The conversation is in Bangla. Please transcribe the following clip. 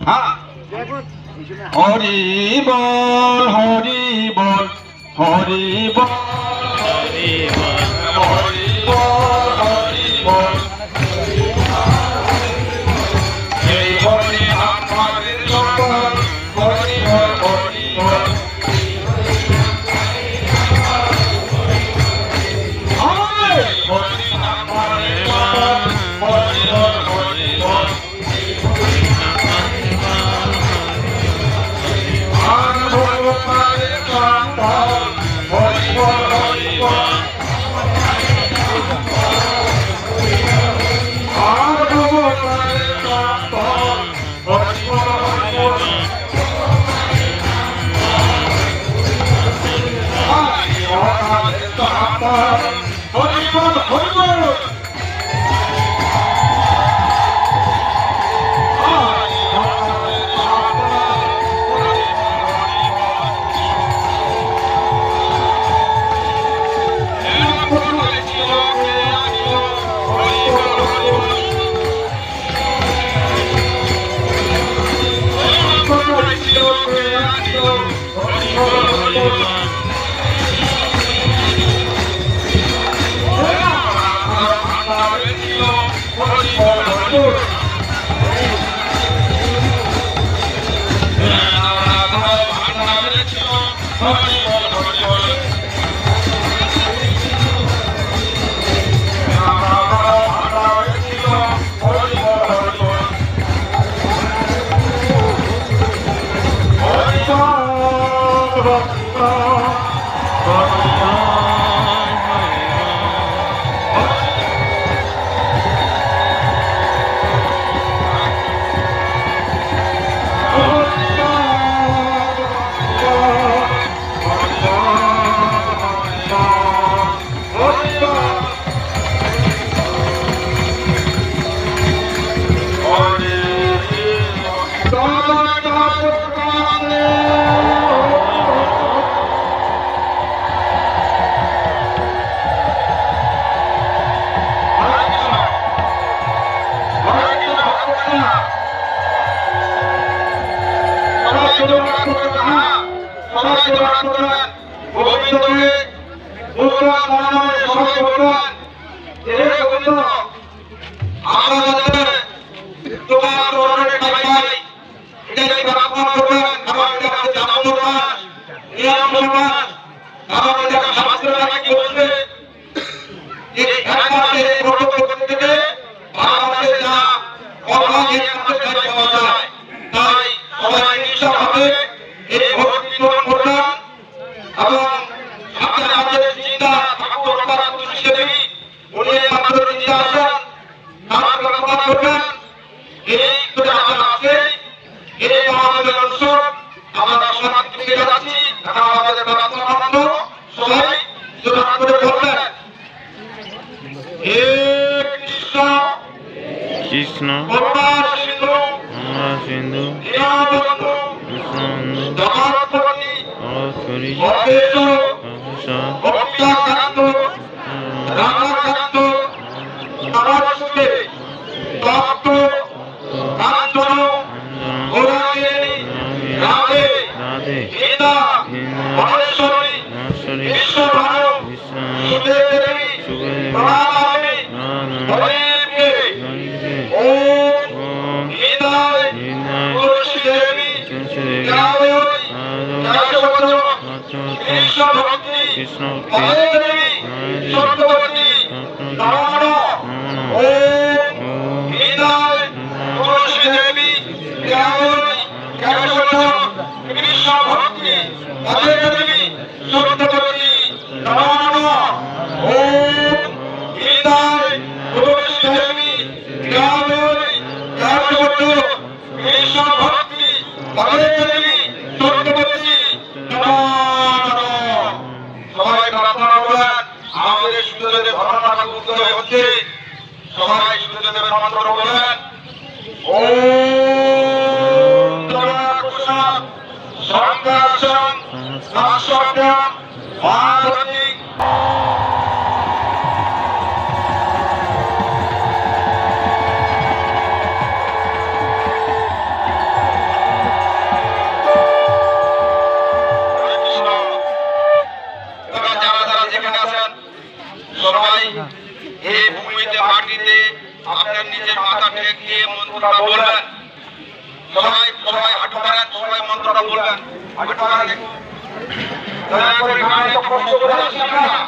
হ্যাঁ হরি বল হরি বল হরি বল হরি বল হরি বল হরি বল এই হরি আমাদের সকল হরি বল হরি বল হরি আমাদের সকল হরি বল হরি বল কৃষ্ণ সিন্ধু এই ভূমিতে মাটিতে আপনার নিজের মাথা ঠেক দিয়ে মন্ত্রটা বলবেন। সবাই সবাই হাঁটু মারেন, সবাই মন্ত্রটা বলবেন। হাঁটু মারেন। দয়া করে গানে তো কষ্ট করে আসছেন না।